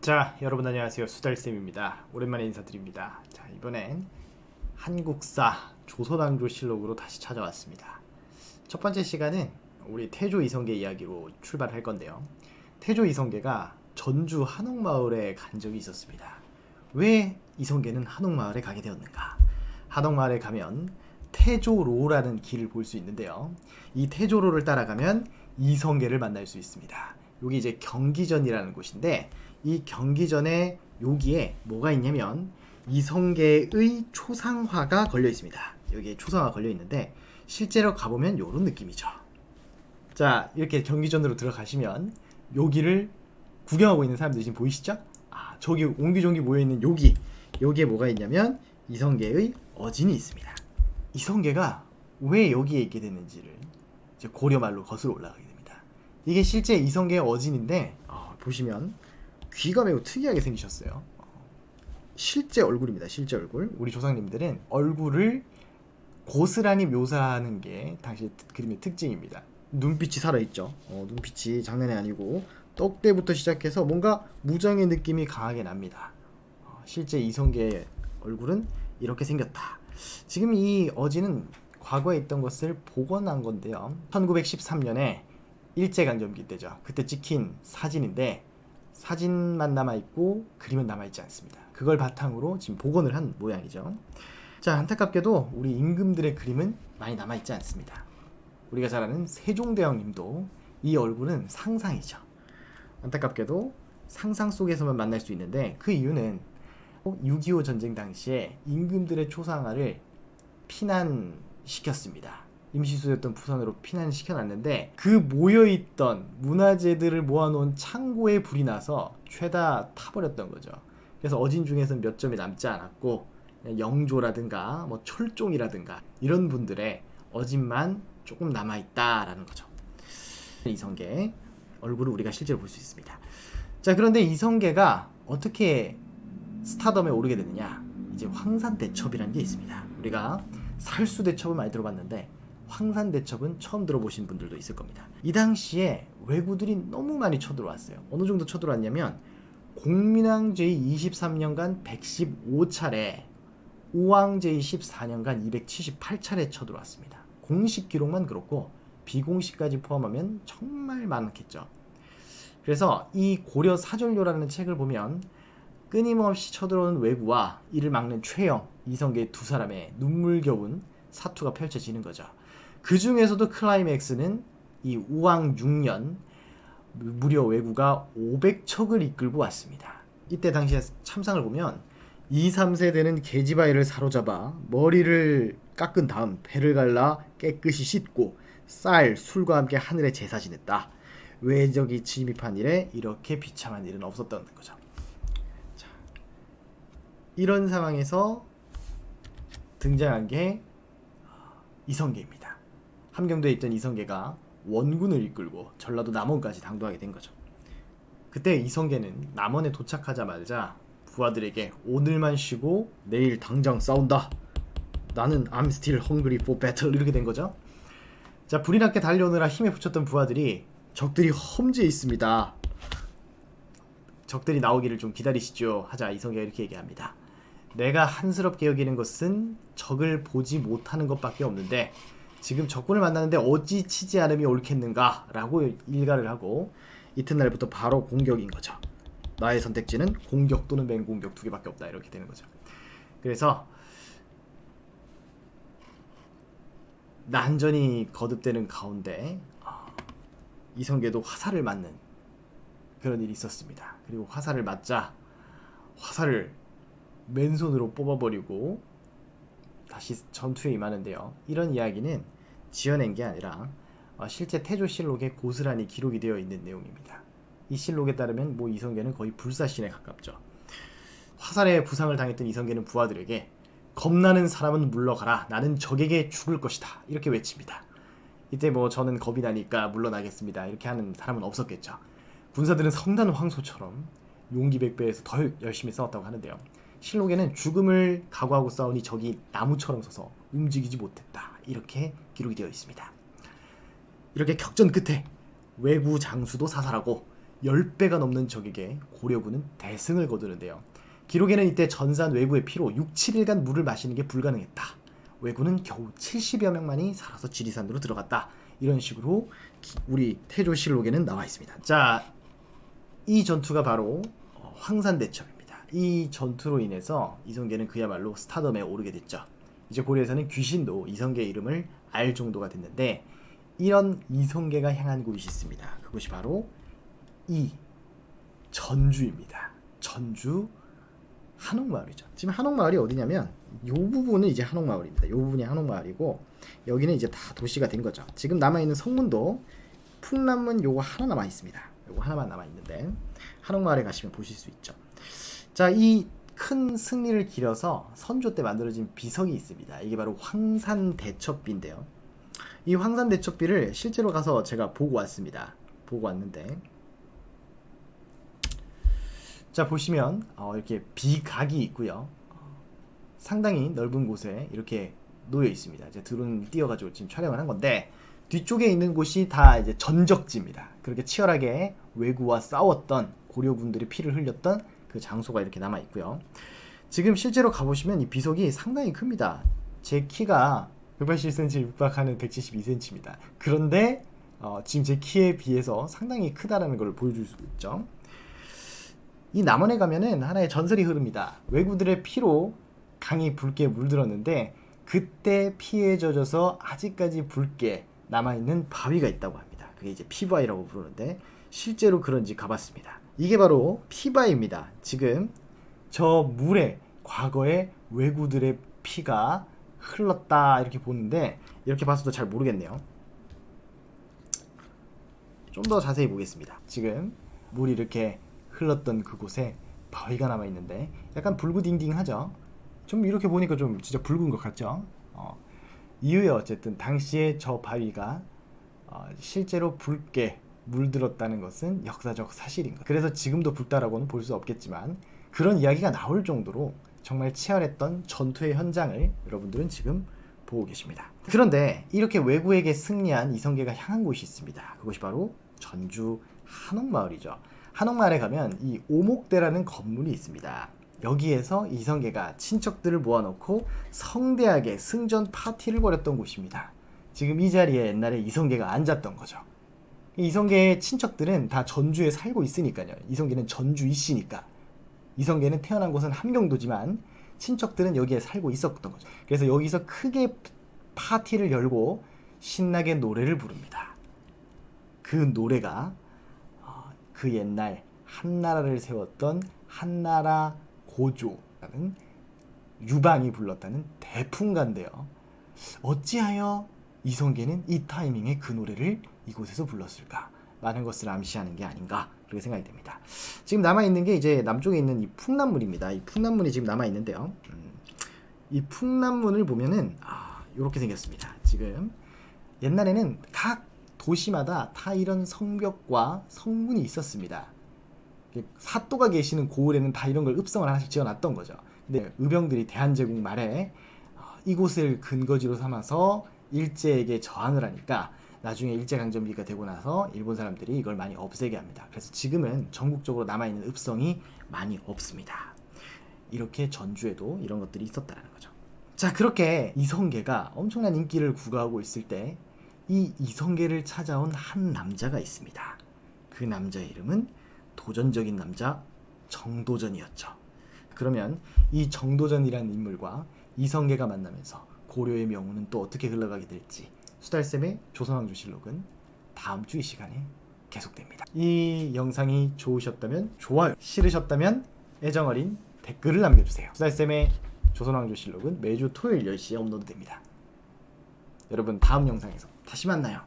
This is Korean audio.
자, 여러분 안녕하세요. 수달쌤입니다. 오랜만에 인사드립니다. 자, 이번엔 한국사 조선왕조실록으로 다시 찾아왔습니다. 첫 번째 시간은 우리 태조 이성계 이야기로 출발할 건데요. 태조 이성계가 전주 한옥마을에 간 적이 있었습니다. 왜 이성계는 한옥마을에 가게 되었는가? 한옥마을에 가면 태조로라는 길을 볼 수 있는데요. 이 태조로를 따라가면 이성계를 만날 수 있습니다. 여기 이제 경기전이라는 곳인데 이 경기전에 여기에 뭐가 있냐면 이성계의 초상화가 걸려 있습니다. 여기에 초상화가 걸려 있는데 실제로 가보면 이런 느낌이죠. 자, 이렇게 경기전으로 들어가시면 여기를 구경하고 있는 사람들 지금 보이시죠? 아, 저기 옹기종기 모여있는 여기에 뭐가 있냐면 이성계의 어진이 있습니다. 이성계가 왜 여기에 있게 됐는지를 이제 고려말로 거슬러 올라가게 됩니다. 이게 실제 이성계의 어진인데 보시면 귀가 매우 특이하게 생기셨어요. 실제 얼굴입니다. 실제 얼굴. 우리 조상님들은 얼굴을 고스란히 묘사하는 게 당시 그림의 특징입니다. 눈빛이 살아있죠. 눈빛이 장난이 아니고 떡대부터 시작해서 뭔가 무장의 느낌이 강하게 납니다. 실제 이성계의 얼굴은 이렇게 생겼다. 지금 이 어진은 과거에 있던 것을 복원한 건데요. 1913년에 일제강점기 때죠. 그때 찍힌 사진인데 사진만 남아있고 그림은 남아있지 않습니다. 그걸 바탕으로 지금 복원을 한 모양이죠. 자, 안타깝게도 우리 임금들의 그림은 많이 남아있지 않습니다. 우리가 잘 아는 세종대왕님도 이 얼굴은 상상이죠. 안타깝게도 상상 속에서만 만날 수 있는데 그 이유는 6.25 전쟁 당시에 임금들의 초상화를 피난시켰습니다. 임시수였던 부산으로 피난시켜놨는데 그 모여있던 문화재들을 모아놓은 창고에 불이 나서 죄다 타버렸던 거죠. 그래서 어진 중에서는 몇 점이 남지 않았고 영조라든가 뭐 철종이라든가 이런 분들의 어진만 조금 남아있다라는 거죠. 이성계 얼굴을 우리가 실제로 볼 수 있습니다. 자, 그런데 이성계가 어떻게 스타덤에 오르게 되느냐? 이제 황산대첩이라는 게 있습니다. 우리가 살수대첩을 많이 들어봤는데 황산대첩은 처음 들어보신 분들도 있을 겁니다. 이 당시에 왜구들이 너무 많이 쳐들어왔어요. 어느 정도 쳐들어왔냐면 공민왕제위 23년간 115차례, 우왕제위 14년간 278차례 쳐들어왔습니다. 공식 기록만 그렇고 비공식까지 포함하면 정말 많겠죠. 그래서 이 고려 사전료라는 책을 보면 끊임없이 쳐들어오는 왜구와 이를 막는 최영, 이성계 두 사람의 눈물겨운 사투가 펼쳐지는 거죠. 그 중에서도 클라이맥스는 이 우왕 6년 무려 왜구가 500척을 이끌고 왔습니다. 이때 당시에 참상을 보면 2, 3세대는 계집아이를 사로잡아 머리를 깎은 다음 배를 갈라 깨끗이 씻고 쌀, 술과 함께 하늘에 제사 지냈다. 외적이 침입한 일에 이렇게 비참한 일은 없었던 거죠. 자, 이런 상황에서 등장한 게 이성계입니다. 함경도에 있던 이성계가 원군을 이끌고 전라도 남원까지 당도하게 된 거죠. 그때 이성계는 남원에 도착하자마자 부하들에게 오늘만 쉬고 내일 당장 싸운다. 나는 I'm still hungry for battle 이렇게 된 거죠. 자, 불이 났게 달려오느라 힘에 부쳤던 부하들이 적들이 험지에 있습니다. 적들이 나오기를 좀 기다리시죠. 하자 이성계가 이렇게 얘기합니다. 내가 한스럽게 여기는 것은 적을 보지 못하는 것밖에 없는데 지금 적군을 만나는데 어찌 치지 않음이 옳겠는가 라고 일가를 하고 이튿날부터 바로 공격인 거죠. 나의 선택지는 공격 또는 맹공격 두 개밖에 없다 이렇게 되는 거죠. 그래서 난전이 거듭되는 가운데 이성계도 화살을 맞는 그런 일이 있었습니다. 그리고 화살을 맞자 화살을 맨손으로 뽑아버리고 다시 전투에 임하는데요. 이런 이야기는 지어낸 게 아니라 실제 태조실록에 고스란히 기록이 되어 있는 내용입니다. 이 실록에 따르면 이성계는 거의 불사신에 가깝죠. 화살에 부상을 당했던 이성계는 부하들에게 겁나는 사람은 물러가라. 나는 적에게 죽을 것이다. 이렇게 외칩니다. 이때 저는 겁이 나니까 물러나겠습니다. 이렇게 하는 사람은 없었겠죠. 군사들은 성난 황소처럼 용기 백배에서 더 열심히 싸웠다고 하는데요. 실록에는 죽음을 각오하고 싸우니 적이 나무처럼 서서 움직이지 못했다. 이렇게 기록이 되어 있습니다. 이렇게 격전 끝에 왜구 장수도 사살하고 10배가 넘는 적에게 고려군은 대승을 거두는데요. 기록에는 이때 전산 왜구의 피로 6, 7일간 물을 마시는 게 불가능했다. 왜구는 겨우 70여 명만이 살아서 지리산으로 들어갔다. 이런 식으로 우리 태조실록에는 나와 있습니다. 자, 이 전투가 바로 황산대첩입니다. 이 전투로 인해서 이성계는 그야말로 스타덤에 오르게 됐죠. 이제 고려에서는 귀신도 이성계의 이름을 알 정도가 됐는데, 이런 이성계가 향한 곳이 있습니다. 그곳이 바로 이 전주입니다. 전주 한옥마을이죠. 지금 한옥마을이 어디냐면 이 부분은 이제 한옥마을입니다. 이 부분이 한옥마을이고 여기는 이제 다 도시가 된 거죠. 지금 남아있는 성문도 풍남문 요거 하나 남아있습니다. 요거 하나만 남아있는데 한옥마을에 가시면 보실 수 있죠. 자, 이 큰 승리를 기려서 선조 때 만들어진 비석이 있습니다. 이게 바로 황산대첩비인데요. 이 황산대첩비를 실제로 가서 제가 보고 왔습니다. 보고 왔는데, 자, 보시면 이렇게 비각이 있고요. 상당히 넓은 곳에 이렇게 놓여 있습니다. 이제 드론 띄워가지고 지금 촬영을 한 건데, 뒤쪽에 있는 곳이 다 이제 전적지입니다. 그렇게 치열하게 왜구와 싸웠던 고려군들이 피를 흘렸던 그 장소가 이렇게 남아 있고요. 지금 실제로 가보시면 이 비석이 상당히 큽니다. 제 키가 181cm 육박하는 172cm입니다. 그런데 지금 제 키에 비해서 상당히 크다라는 걸 보여줄 수 있죠. 이 남원에 가면은 하나의 전설이 흐릅니다. 왜구들의 피로 강이 붉게 물들었는데 그때 피에 젖어서 아직까지 붉게 남아있는 바위가 있다고 합니다. 그게 이제 피바위라고 부르는데 실제로 그런지 가봤습니다. 이게 바로 피바위입니다. 지금 저 물에 과거에 왜구들의 피가 흘렀다 이렇게 보는데, 이렇게 봐서도 잘 모르겠네요. 좀 더 자세히 보겠습니다. 지금 물이 이렇게 흘렀던 그곳에 바위가 남아있는데 약간 붉으딩딩하죠. 좀 이렇게 보니까 좀 진짜 붉은 것 같죠. 이후에 어쨌든 당시에 저 바위가 실제로 붉게 물들었다는 것은 역사적 사실인 것. 그래서 지금도 붉다라고는 볼 수 없겠지만 그런 이야기가 나올 정도로 정말 치열했던 전투의 현장을 여러분들은 지금 보고 계십니다. 그런데 이렇게 왜구에게 승리한 이성계가 향한 곳이 있습니다. 그것이 바로 전주 한옥마을이죠. 한옥마을에 가면 이 오목대라는 건물이 있습니다. 여기에서 이성계가 친척들을 모아놓고 성대하게 승전 파티를 벌였던 곳입니다. 지금 이 자리에 옛날에 이성계가 앉았던 거죠. 이성계의 친척들은 다 전주에 살고 있으니까요. 이성계는 전주 이씨니까. 이성계는 태어난 곳은 함경도지만 친척들은 여기에 살고 있었던 거죠. 그래서 여기서 크게 파티를 열고 신나게 노래를 부릅니다. 그 노래가 그 옛날 한나라를 세웠던 한나라 고조라는 유방이 불렀다는 대풍가인데요. 어찌하여 이성계는 이 타이밍에 그 노래를 이곳에서 불렀을까? 많은 것을 암시하는 게 아닌가 그렇게 생각이 됩니다. 지금 남아있는 게 이제 남쪽에 있는 이 풍남문입니다. 이 풍남문이 지금 남아있는데요. 이 풍남문을 보면은 이렇게 생겼습니다. 지금 옛날에는 각 도시마다 다 이런 성벽과 성문이 있었습니다. 사또가 계시는 고을에는 다 이런 걸 읍성을 하나씩 지어놨던 거죠. 근데 의병들이 대한제국 말에 이곳을 근거지로 삼아서 일제에게 저항을 하니까 나중에 일제강점기가 되고 나서 일본 사람들이 이걸 많이 없애게 합니다. 그래서 지금은 전국적으로 남아있는 읍성이 많이 없습니다. 이렇게 전주에도 이런 것들이 있었다는 거죠. 자, 그렇게 이성계가 엄청난 인기를 구가하고 있을 때 이 이성계를 찾아온 한 남자가 있습니다. 그 남자의 이름은 도전적인 남자 정도전이었죠. 그러면 이 정도전이라는 인물과 이성계가 만나면서 고려의 명운은 또 어떻게 흘러가게 될지 수달쌤의 조선왕조실록은 다음 주 이 시간에 계속됩니다. 이 영상이 좋으셨다면 좋아요, 싫으셨다면 애정어린 댓글을 남겨주세요. 수달쌤의 조선왕조실록은 매주 토요일 10시에 업로드됩니다. 여러분 다음 영상에서 다시 만나요.